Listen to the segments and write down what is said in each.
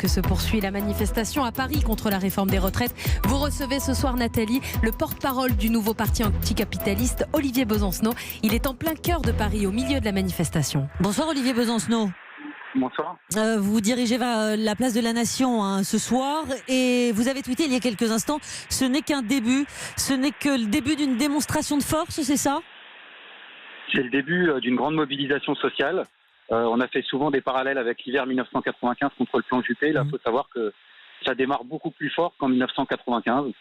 que se poursuit la manifestation à Paris contre la réforme des retraites. Vous recevez ce soir, Nathalie, le porte-parole du nouveau parti anticapitaliste, Olivier Besancenot. Il est en plein cœur de Paris, au milieu de la manifestation. Bonsoir Olivier Besancenot. Bonsoir. Vous vous dirigez vers la place de la Nation ce soir et vous avez tweeté il y a quelques instants, ce n'est qu'un début, ce n'est que le début d'une démonstration de force, c'est ça ? C'est le début d'une grande mobilisation sociale. On a fait souvent des parallèles avec l'hiver 1995 contre le plan Juppé. Là, il faut savoir que ça démarre beaucoup plus fort qu'en 1995.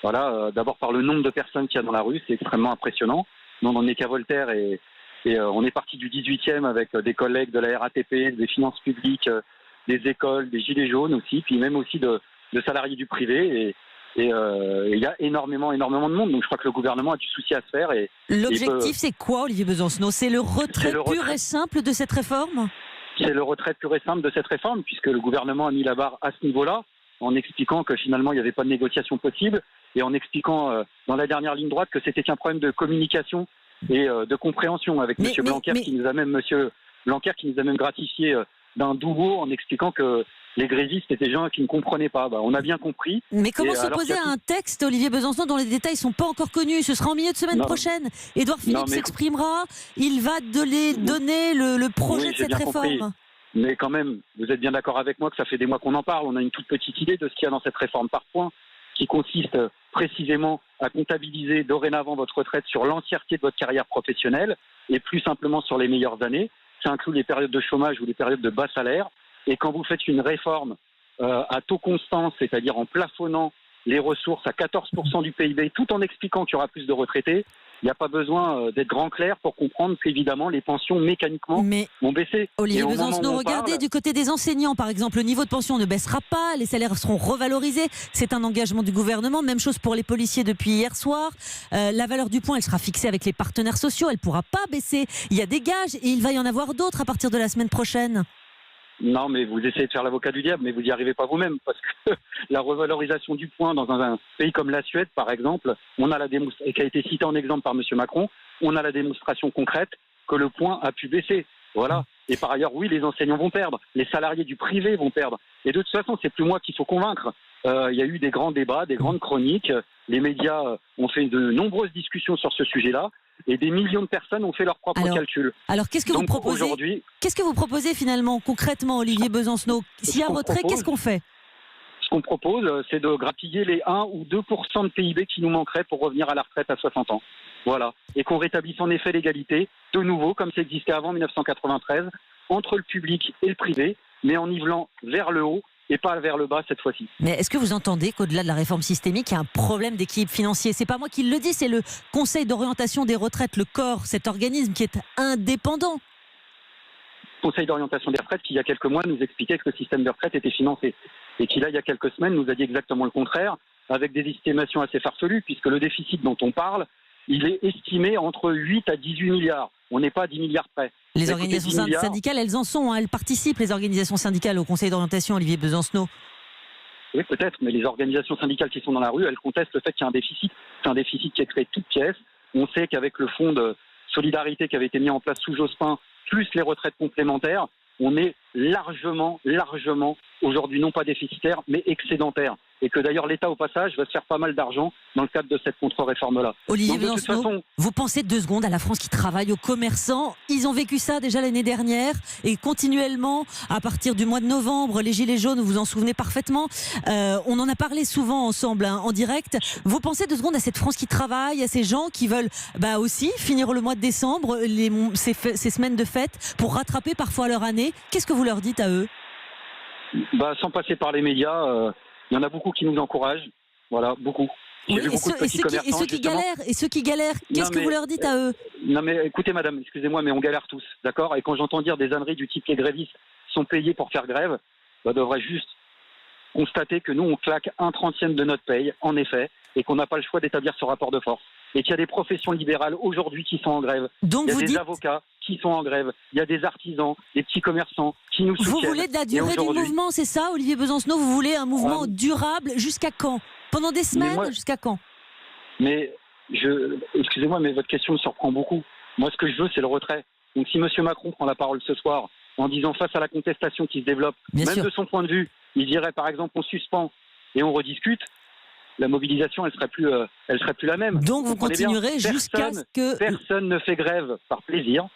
Voilà, d'abord par le nombre de personnes qu'il y a dans la rue, c'est extrêmement impressionnant. Nous, on n'en est qu'à Voltaire et on est parti du 18e avec des collègues de la RATP, des finances publiques, des écoles, des gilets jaunes aussi, puis même aussi de salariés du privé. Et il y a énormément de monde. Donc je crois que le gouvernement a du souci à se faire. L'objectif, c'est quoi, Olivier Besancenot ? C'est le retrait pur et simple de cette réforme ? C'est le retrait pur et simple de cette réforme, puisque le gouvernement a mis la barre à ce niveau-là, en expliquant que finalement il n'y avait pas de négociation possible, et en expliquant dans la dernière ligne droite que c'était qu'un problème de communication et de compréhension avec M. Blanquer, qui nous a même gratifié d'un doux mot en expliquant que les grévistes étaient des gens qui ne comprenaient pas. On a bien compris. Mais comment s'opposer à un texte, Olivier Besancenot, dont les détails ne sont pas encore connus ? Ce sera en milieu de semaine prochaine. Édouard Philippe s'exprimera. Il va donner le projet de cette réforme. Compris. Mais quand même, vous êtes bien d'accord avec moi que ça fait des mois qu'on en parle. On a une toute petite idée de ce qu'il y a dans cette réforme par points, qui consiste précisément à comptabiliser dorénavant votre retraite sur l'entièreté de votre carrière professionnelle et plus simplement sur les meilleures années. Ça inclut les périodes de chômage ou les périodes de bas salaire. Et quand vous faites une réforme à taux constant, c'est-à-dire en plafonnant les ressources à 14% du PIB, tout en expliquant qu'il y aura plus de retraités, il n'y a pas besoin d'être grand clair pour comprendre qu'évidemment les pensions mécaniquement vont baisser. Olivier Besancenot, regardez du côté des enseignants par exemple, le niveau de pension ne baissera pas, les salaires seront revalorisés, c'est un engagement du gouvernement, même chose pour les policiers depuis hier soir. La valeur du point, elle sera fixée avec les partenaires sociaux, elle ne pourra pas baisser, il y a des gages et il va y en avoir d'autres à partir de la semaine prochaine. Non, mais vous essayez de faire l'avocat du diable, mais vous n'y arrivez pas vous-même, parce que la revalorisation du point dans un pays comme la Suède, par exemple, on a et qui a été cité en exemple par M. Macron, on a la démonstration concrète que le point a pu baisser. Voilà. Et par ailleurs, oui, les enseignants vont perdre, les salariés du privé vont perdre. Et de toute façon, c'est plus moi qu'il faut convaincre. Il y a eu des grands débats, des grandes chroniques, les médias ont fait de nombreuses discussions sur ce sujet-là. Et des millions de personnes ont fait leurs propres calculs. Alors, qu'est-ce que vous proposez ? Qu'est-ce que vous proposez finalement, concrètement, Olivier Besancenot ? S'il y a un retrait, qu'est-ce qu'on fait ? Ce qu'on propose, c'est de grappiller les 1 ou 2% de PIB qui nous manqueraient pour revenir à la retraite à 60 ans. Voilà. Et qu'on rétablisse en effet l'égalité, de nouveau, comme ça existait avant 1993, entre le public et le privé, mais en nivelant vers le haut et pas vers le bas cette fois-ci. Mais est-ce que vous entendez qu'au-delà de la réforme systémique, il y a un problème d'équilibre financier ? C'est pas moi qui le dis, c'est le Conseil d'orientation des retraites, le COR, cet organisme qui est indépendant. Conseil d'orientation des retraites qui, il y a quelques mois, nous expliquait que le système de retraite était financé. Et qui, là, il y a quelques semaines, nous a dit exactement le contraire, avec des estimations assez farfelues, puisque le déficit dont on parle, il est estimé entre 8 à 18 milliards. On n'est pas à 10 milliards près. Les organisations syndicales, elles en sont, elles participent, les organisations syndicales, au Conseil d'orientation, Olivier Besancenot. Oui, peut-être, mais les organisations syndicales qui sont dans la rue, elles contestent le fait qu'il y a un déficit. C'est un déficit qui est créé de toutes pièces. On sait qu'avec le fonds de solidarité qui avait été mis en place sous Jospin, plus les retraites complémentaires, on est largement, aujourd'hui non pas déficitaire, mais excédentaire. Et que d'ailleurs l'État, au passage, va se faire pas mal d'argent dans le cadre de cette contre-réforme-là. Olivier Besancenot, vous pensez 2 secondes à la France qui travaille, aux commerçants. Ils ont vécu ça déjà l'année dernière et continuellement, à partir du mois de novembre, les Gilets jaunes, vous vous en souvenez parfaitement. On en a parlé souvent ensemble, en direct. Vous pensez 2 secondes à cette France qui travaille, à ces gens qui veulent aussi finir le mois de décembre, ces semaines de fête, pour rattraper parfois leur année. Qu'est-ce que vous leur dites à eux ? Sans passer par les médias, il y en a beaucoup qui nous encouragent. Voilà, beaucoup. Oui, et ceux qui galèrent, qu'est-ce que vous leur dites à eux ? Non mais écoutez madame, excusez-moi, mais on galère tous, d'accord ? Et quand j'entends dire des âneries du type les grévistes sont payés pour faire grève, devrait juste constater que nous on claque 1/30 de notre paye, en effet, et qu'on n'a pas le choix d'établir ce rapport de force. Et qu'il y a des professions libérales aujourd'hui qui sont en grève. Donc il y a des avocats qui sont en grève. Il y a des artisans, des petits commerçants qui nous soutiennent. Vous voulez de la durée du mouvement, c'est ça, Olivier Besancenot ? Vous voulez un mouvement durable jusqu'à quand ? Pendant des semaines, jusqu'à quand ? Mais excusez-moi, mais votre question me surprend beaucoup. Moi, ce que je veux, c'est le retrait. Donc si M. Macron prend la parole ce soir en disant face à la contestation qui se développe, de son point de vue, il dirait par exemple on suspend et on rediscute, la mobilisation elle serait plus la même. Donc vous continuerez jusqu'à ce que... Personne ne fait grève par plaisir,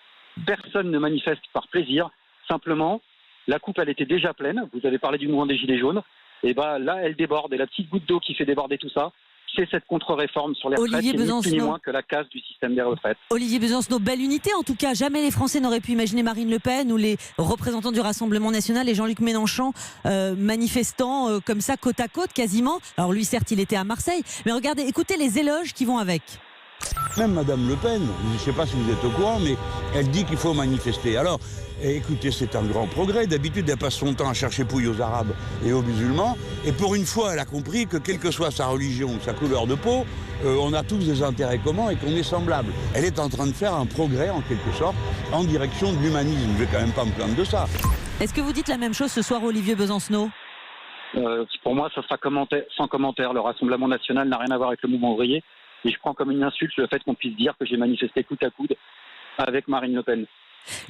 personne ne manifeste par plaisir, simplement la coupe elle était déjà pleine, vous avez parlé du mouvement des Gilets jaunes, et là elle déborde, et la petite goutte d'eau qui fait déborder tout ça, c'est cette contre-réforme sur les retraites qui n'est ni plus ni moins que la casse du système des retraites. Olivier Besancenot, belle unité en tout cas. Jamais les Français n'auraient pu imaginer Marine Le Pen ou les représentants du Rassemblement National et Jean-Luc Mélenchon manifestant comme ça côte à côte quasiment. Alors lui certes il était à Marseille, mais regardez, écoutez les éloges qui vont avec. Même Madame Le Pen, je ne sais pas si vous êtes au courant, mais elle dit qu'il faut manifester. Alors, écoutez, c'est un grand progrès. D'habitude, elle passe son temps à chercher pouille aux Arabes et aux musulmans. Et pour une fois, elle a compris que quelle que soit sa religion ou sa couleur de peau, on a tous des intérêts communs et qu'on est semblables. Elle est en train de faire un progrès, en quelque sorte, en direction de l'humanisme. Je ne vais quand même pas me plaindre de ça. Est-ce que vous dites la même chose ce soir, Olivier Besancenot ? Pour moi, ça sera sans commentaire. Le Rassemblement National n'a rien à voir avec le mouvement ouvrier. Et je prends comme une insulte le fait qu'on puisse dire que j'ai manifesté coude à coude avec Marine Le Pen.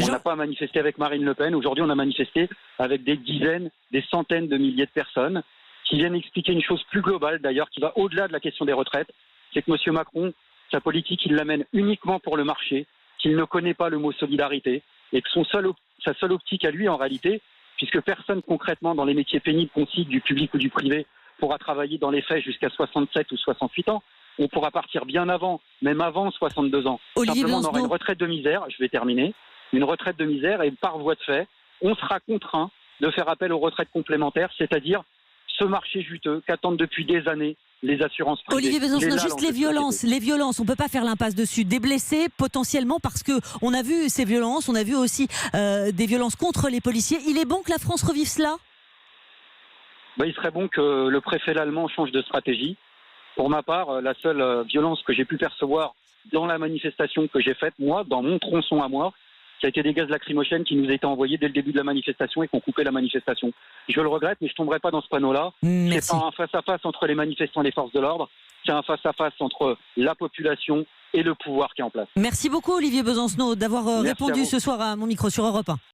On n'a pas manifesté avec Marine Le Pen. Aujourd'hui, on a manifesté avec des dizaines, des centaines de milliers de personnes qui viennent expliquer une chose plus globale, d'ailleurs, qui va au-delà de la question des retraites. C'est que M. Macron, sa politique, il l'amène uniquement pour le marché, qu'il ne connaît pas le mot solidarité et que sa seule optique à lui, en réalité, puisque personne concrètement dans les métiers pénibles qu'on cite, du public ou du privé, pourra travailler dans les faits jusqu'à 67 ou 68 ans. On pourra partir bien avant, même avant 62 ans. Simplement, on aura une retraite de misère, je vais terminer, une retraite de misère et par voie de fait, on sera contraint de faire appel aux retraites complémentaires, c'est-à-dire ce marché juteux qu'attendent depuis des années les assurances privées. Olivier Besancenot, juste les violences, on ne peut pas faire l'impasse dessus. Des blessés potentiellement parce qu'on a vu ces violences, on a vu aussi des violences contre les policiers. Il est bon que la France revive cela ? Il serait bon que le préfet allemand change de stratégie. Pour ma part, la seule violence que j'ai pu percevoir dans la manifestation que j'ai faite, moi, dans mon tronçon à moi, ça a été des gaz lacrymogènes qui nous étaient envoyés dès le début de la manifestation et qui ont coupé la manifestation. Je le regrette, mais je ne tomberai pas dans ce panneau-là. C'est pas un face-à-face entre les manifestants et les forces de l'ordre, c'est un face-à-face entre la population et le pouvoir qui est en place. Merci beaucoup Olivier Besancenot d'avoir répondu ce soir à mon micro sur Europe 1.